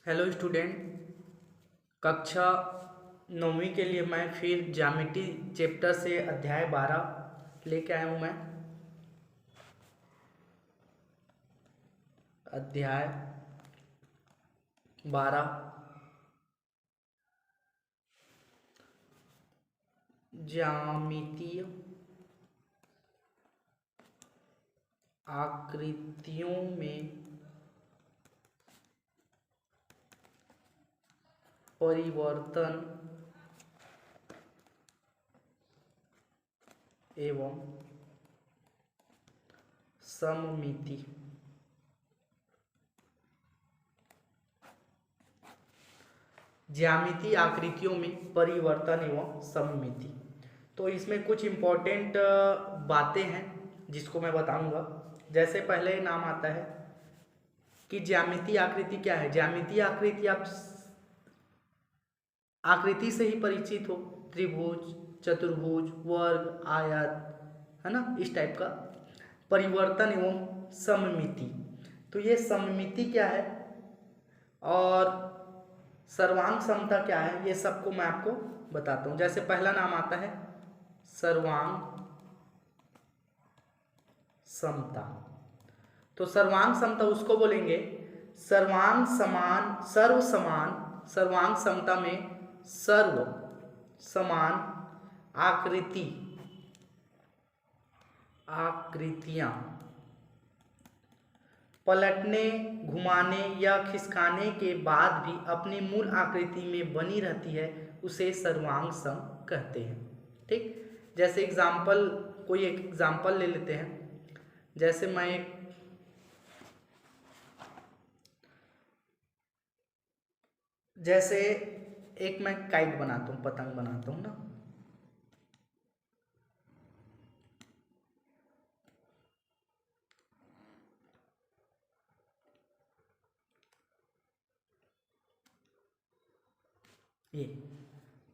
Hello student. कक्षा 9वीं के लिए मैं फिर ज्यामिति चैप्टर से अध्याय 12 लेके आया हूँ। मैं अध्याय 12 ज्यामितीय आकृतियों में परिवर्तन एवं सममिति। ज्यामितीय आकृतियों में परिवर्तन एवं सममिति। तो इसमें कुछ इम्पोर्टेंट बातें हैं जिसको मैं बताऊंगा। जैसे पहले नाम आता है कि ज्यामितीय आकृति क्या है। ज्यामितीय आकृति आप आकृति से ही परिचित हो, त्रिभुज, चतुर्भुज, वर्ग, आयत, है ना, इस टाइप का। परिवर्तन एवं सममिति, तो ये सममिति क्या है और सर्वांग समता क्या है, ये सबको मैं आपको बताता हूँ। जैसे पहला नाम आता है सर्वांग समता। तो सर्वांग समता उसको बोलेंगे सर्वांग समान, सर्व समान। सर्वांग समता में सर्व समान आकृतियां पलटने, घुमाने या खिसकाने के बाद भी अपनी मूल आकृति में बनी रहती है, उसे सर्वांग सम कहते हैं। ठीक, जैसे एग्जाम्पल, कोई एक एग्जाम्पल ले लेते हैं। जैसे एक मैं काइट बनाता हूँ, पतंग बनाता हूँ ना।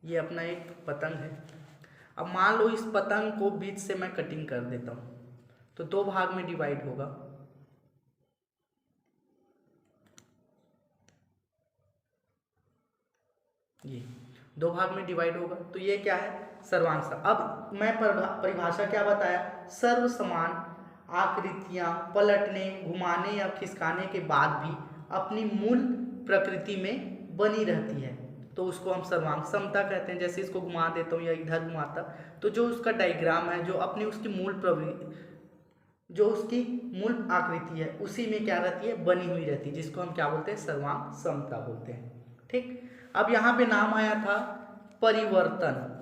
ये अपना एक पतंग है। अब मान लो इस पतंग को बीच से मैं कटिंग कर देता हूँ, तो दो भाग में डिवाइड होगा। ये दो भाग में डिवाइड होगा, तो ये क्या है, सर्वांग सम। अब मैं परिभाषा क्या बताया, सर्व समान आकृतियां पलटने, घुमाने या खिसकाने के बाद भी अपनी मूल प्रकृति में बनी रहती है, तो उसको हम सर्वांग समता कहते हैं। जैसे इसको घुमा देता हूँ या इधर घुमाता, तो जो उसका डायग्राम है, जो अपनी उसकी जो उसकी मूल आकृति है, उसी में क्या रहती है, बनी हुई रहती है, जिसको हम क्या बोलते हैं, सर्वांग समता बोलते हैं। ठीक, अब यहाँ पे नाम आया था परिवर्तन।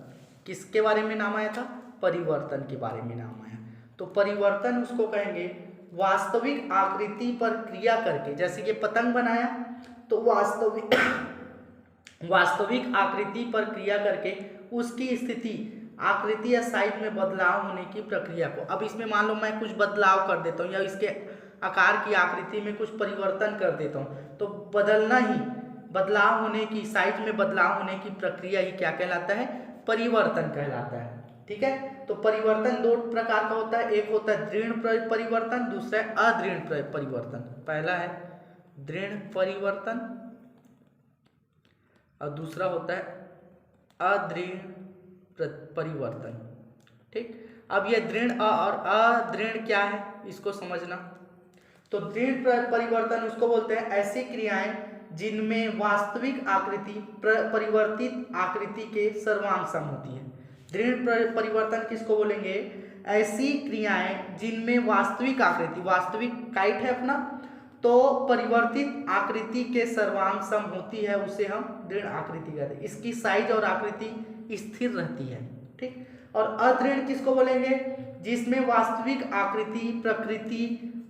किसके बारे में नाम आया था, परिवर्तन के बारे में नाम आया। तो परिवर्तन उसको कहेंगे वास्तविक आकृति पर क्रिया करके। जैसे कि पतंग बनाया, तो वास्तविक आकृति पर क्रिया करके उसकी स्थिति, आकृति या साइज में बदलाव होने की प्रक्रिया को। अब इसमें मान लो मैं कुछ बदलाव कर देता हूँ या इसके आकार की आकृति में कुछ परिवर्तन कर देता हूँ, तो बदलाव होने की, साइज में बदलाव होने की प्रक्रिया ही क्या कहलाता है, परिवर्तन कहलाता है। ठीक है, तो परिवर्तन दो प्रकार का होता है। एक होता है दृढ़ परिवर्तन, दूसरा है अदृढ़ परिवर्तन। पहला है दृढ़ परिवर्तन और दूसरा होता है अदृढ़ परिवर्तन। ठीक, अब ये दृढ़ और अदृढ़ क्या है, इसको समझना। तो दृढ़ परिवर्तन उसको बोलते हैं ऐसी क्रियाएं जिनमें वास्तविक आकृति परिवर्तित आकृति के सर्वांग सम होती है। दृढ़ परिवर्तन किसको बोलेंगे, ऐसी क्रियाएं जिनमें वास्तविक आकृति, वास्तविक काइट है अपना, तो परिवर्तित आकृति के सर्वांग सम होती है, उसे हम दृढ़ आकृति कहते हैं। इसकी साइज और आकृति स्थिर रहती है। ठीक, और अदृढ़ किसको बोलेंगे, जिसमें वास्तविक आकृति, प्रकृति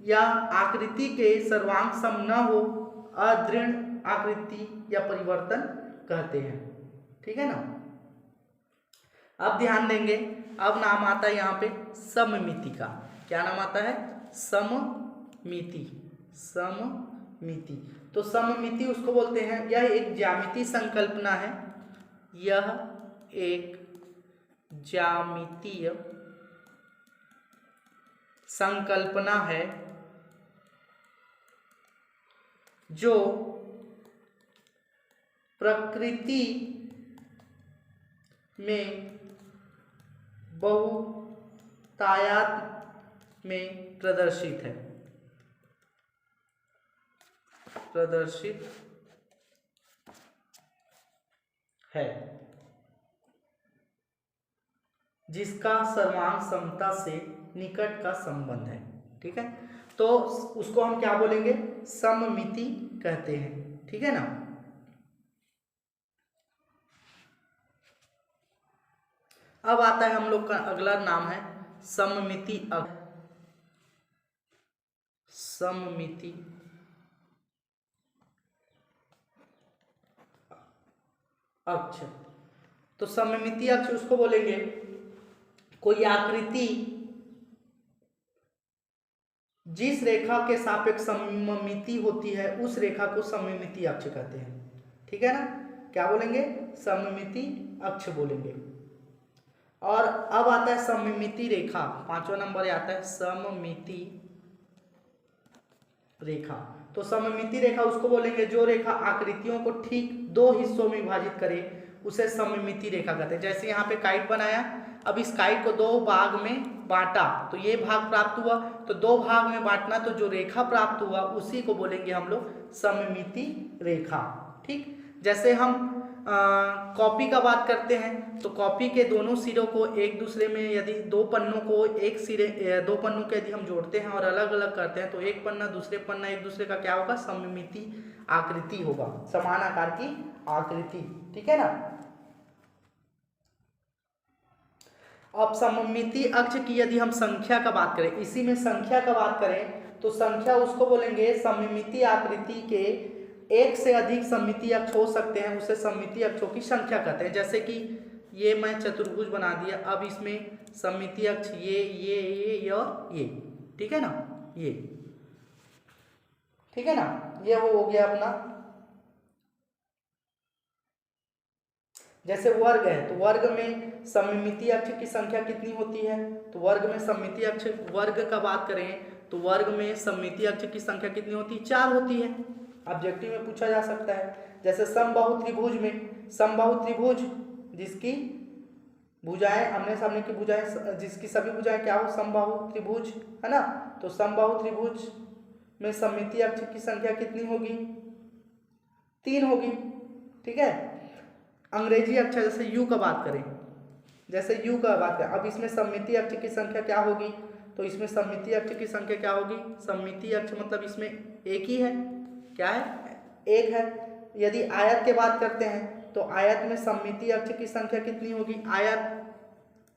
या आकृति के सर्वांग सम न हो, अदृढ़ आकृति या परिवर्तन कहते हैं। ठीक है ना। अब ध्यान देंगे, अब नाम आता है यहाँ पे सममिति का। क्या नाम आता है, सममिति। सममिति, तो सममिति उसको बोलते हैं, यह एक ज्यामितीय संकल्पना है। यह एक ज्यामितीय संकल्पना है जो प्रकृति में बहुतायत में प्रदर्शित है जिसका सर्वांग समता से निकट का संबंध है। ठीक है, तो उसको हम क्या बोलेंगे, सममिति कहते हैं। ठीक है ना। अब आता है हम लोग का अगला नाम है सममिति अक्ष। तो सममिति अक्ष उसको बोलेंगे कोई आकृति जिस रेखा के सापेक्ष सममिति होती है उस रेखा को सममिति अक्ष कहते हैं। ठीक है ना, क्या बोलेंगे, सममिति अक्ष बोलेंगे। और अब आता है सममिति रेखा, पांचवा नंबर आता है सममिति रेखा। तो सममिति रेखा उसको बोलेंगे जो रेखा आकृतियों को ठीक दो हिस्सों में विभाजित करे उसे सममिति रेखा कहते हैं। जैसे यहाँ पे काइट बनाया, अब इस काइट को दो भाग में बांटा तो ये भाग प्राप्त हुआ, तो दो भाग में बांटना तो जो रेखा प्राप्त हुआ उसी को बोलेंगे हम लोग सममिति रेखा। ठीक, जैसे हम कॉपी का बात करते हैं तो कॉपी के दोनों सिरों को एक दूसरे में, यदि दो पन्नों को दो पन्नों के यदि हम जोड़ते हैं और अलग अलग करते हैं तो एक पन्ना दूसरे पन्ना एक दूसरे का क्या होगा, सममिति आकृति होगा, समान आकार की आकृति। ठीक है ना। अब सममिति अक्ष की यदि हम संख्या का बात करें, इसी में संख्या का बात करें तो संख्या उसको बोलेंगे सममिति आकृति के एक से अधिक सममिति अक्ष हो सकते हैं, उसे सममिति अक्षों की संख्या कहते हैं। जैसे कि ये मैं चतुर्भुज बना दिया, अब इसमें सममिति अक्ष ये और ये। ठीक है ना, ये ठीक है ना, ये हो गया अपना। जैसे वर्ग है तो वर्ग में सममिति अक्ष की संख्या कितनी होती है, तो वर्ग में सममिति अक्ष, वर्ग का बात करें तो वर्ग में सममिति अक्ष की संख्या कितनी होती है, 4 होती है। ऑब्जेक्टिव में पूछा जा सकता है। जैसे समबाहु त्रिभुज में, समबाहु त्रिभुज जिसकी भुजाएं आमने सामने की भुजाएं, जिसकी सभी भुजाएं क्या हो, समबाहु त्रिभुज है ना। तो समबाहु त्रिभुज में सममिति अक्ष की संख्या कितनी होगी, 3 होगी। ठीक है। अंग्रेजी अक्षर जैसे यू का बात करें, जैसे यू का बात करें, अब इसमें सममिति अक्ष की संख्या क्या होगी, तो इसमें सममिति अक्ष की संख्या क्या होगी, सममिति अक्ष मतलब इसमें एक ही है, क्या है, एक है। यदि आयत की बात करते हैं तो आयत में सममिति अक्ष की संख्या कितनी होगी, आयत,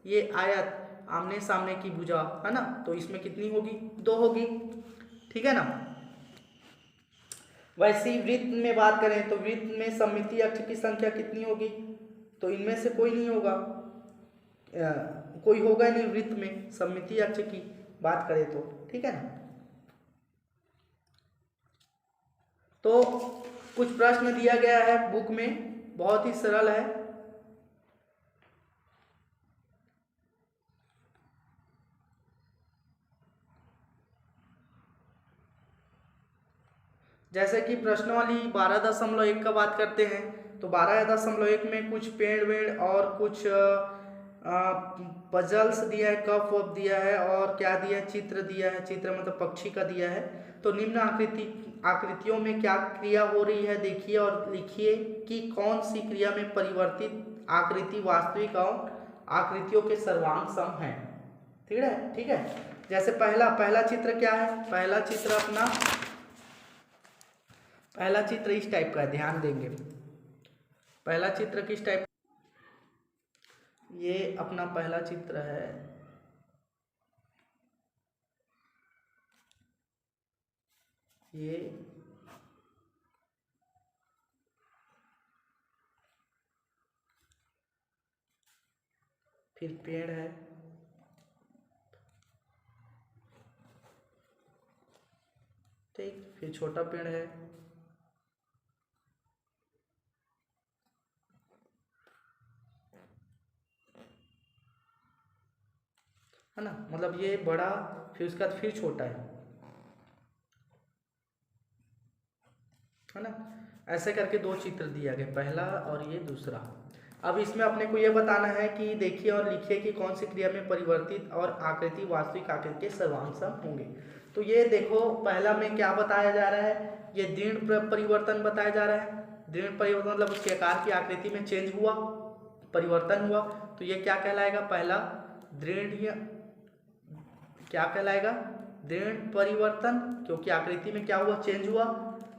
ये आयत आमने सामने की भुजा है ना, तो इसमें कितनी होगी, 2 होगी। ठीक है ना। वैसे ही वृत्त में बात करें तो वृत्त में सममिति अक्ष की संख्या कितनी होगी, तो इनमें से कोई नहीं होगा, कोई होगा नहीं वृत्त में सममिति अक्ष की बात करें तो। ठीक है ना। तो कुछ प्रश्न दिया गया है बुक में, बहुत ही सरल है। जैसे कि प्रश्नावली 12.1 का बात करते हैं तो 12.1 में कुछ पेड़ वेड़ और कुछ पजल्स दिया है, कप वप दिया है और क्या दिया है, चित्र दिया है, चित्र मतलब पक्षी का दिया है। तो निम्न आकृतियों में क्या क्रिया हो रही है देखिए और लिखिए कि कौन सी क्रिया में परिवर्तित आकृति वास्तविक और आकृतियों के सर्वांग सम है। ठीक है, ठीक है। जैसे पहला चित्र क्या है, पहला चित्र इस टाइप का है, ध्यान देंगे। पहला चित्र किस टाइप, ये अपना पहला चित्र है, ये फिर पेड़ है, ठीक, फिर छोटा पेड़ है, है ना, मतलब ये बड़ा, फिर उसके बाद फिर छोटा है, है ना। ऐसे करके दो चित्र दिया गया, पहला और ये दूसरा। अब इसमें अपने को ये बताना है कि देखिए और लिखिए कि कौन सी क्रिया में परिवर्तित और आकृति वास्तविक आकृति के सर्वांग होंगे। तो ये देखो पहला में क्या बताया जा रहा है, ये दृढ़ परिवर्तन बताया जा रहा है। दृढ़ परिवर्तन मतलब उसके आकार की आकृति में चेंज हुआ, परिवर्तन हुआ, तो ये क्या कहलाएगा, पहला दृढ़ क्या कहलाएगा, दृढ़ परिवर्तन, क्योंकि आकृति में क्या हुआ, चेंज हुआ।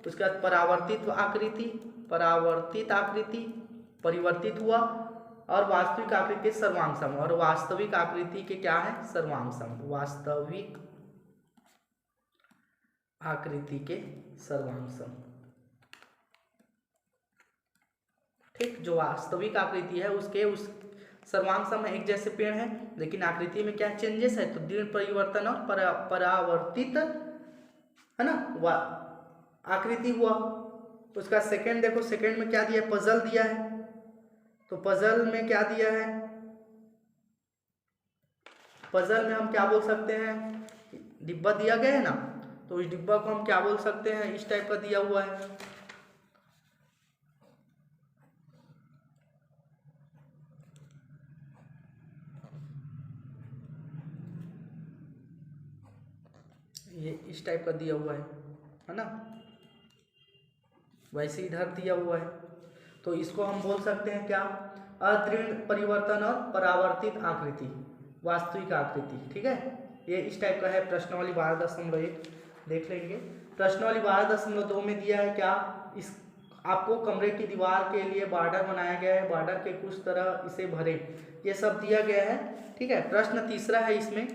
उसके बाद परावर्तित आकृति, परावर्तित आकृति परिवर्तित हुआ, और वास्तविक आकृति के सर्वांग सम, और वास्तविक आकृति के क्या है, सर्वांग सम, वास्तविक आकृति के सर्वांग सम। ठीक, जो वास्तविक आकृति है उसके उस सर्वांग सम एक जैसे पेड़ है, लेकिन आकृति में क्या चेंजेस है, तो दृढ़ परिवर्तन और परावर्तित, है ना, आकृति हुआ। उसका सेकंड देखो, सेकंड में क्या दिया है, पजल दिया है। तो पजल में क्या दिया है, पजल में हम क्या बोल सकते हैं, डिब्बा दिया गया है ना, तो इस डिब्बा को हम क्या बोल सकते हैं, इस टाइप का दिया हुआ है। ये इस टाइप का दिया हुआ है ना, वैसे इधर दिया हुआ है, तो इसको हम बोल सकते हैं क्या, अदृढ़ परिवर्तन और परावर्तित आकृति, वास्तविक आकृति। ठीक है, ये इस टाइप का है। प्रश्नावली 12.1 देख लेंगे। प्रश्नावली 12.2 में दिया है क्या, इस आपको कमरे की दीवार के लिए बॉर्डर बनाया गया है, बॉर्डर के कुछ तरह इसे भरे, ये सब दिया गया है। ठीक है, प्रश्न तीसरा है इसमें,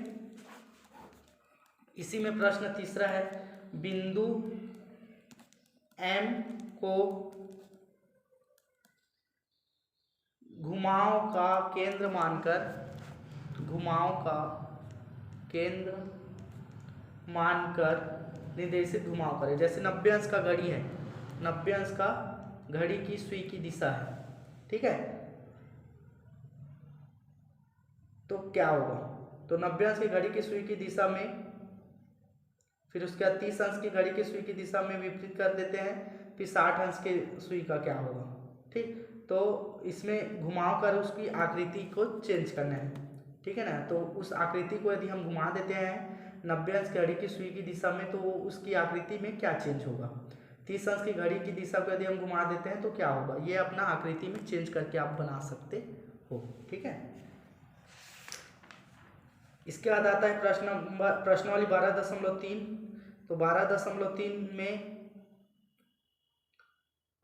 इसी में प्रश्न तीसरा है, बिंदु M को घुमाव का केंद्र मानकर, घुमाव का केंद्र मानकर निर्देशित घुमाव करें। जैसे 90 अंश का घड़ी है, 90 अंश का घड़ी की सुई की दिशा है, ठीक है, तो क्या होगा, तो 90 अंश की घड़ी की सुई की दिशा में, फिर उसके बाद 30 अंश की घड़ी की सुई की दिशा में विपरीत कर देते हैं, फिर 60 अंश के सुई का क्या होगा। ठीक, तो इसमें घुमाव कर उसकी आकृति को चेंज करना है। ठीक है ना, तो उस आकृति को यदि हम घुमा देते हैं 90 अंश की घड़ी की सुई की दिशा में, तो उसकी आकृति में क्या चेंज होगा। 30 अंश की घड़ी की दिशा को यदि हम घुमा देते हैं तो क्या होगा, ये अपना आकृति में चेंज करके आप बना सकते हो। ठीक है, इसके बाद आता है प्रश्नावली 12.3। तो 12.3 में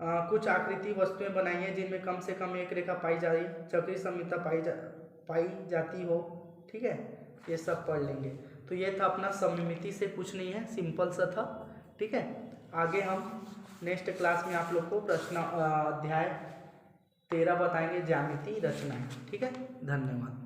कुछ आकृति वस्तुएं बनाइए जिनमें कम से कम एक रेखा पाई जा रही, चक्रीय सममितता पाई जाती हो। ठीक है, ये सब पढ़ लेंगे। तो ये था अपना सममिति से कुछ नहीं है, सिंपल सा था। ठीक है, आगे हम नेक्स्ट क्लास में आप लोग को प्रश्न अध्याय 13 बताएंगे, ज्यामिति रचनाएं। ठीक है, धन्यवाद।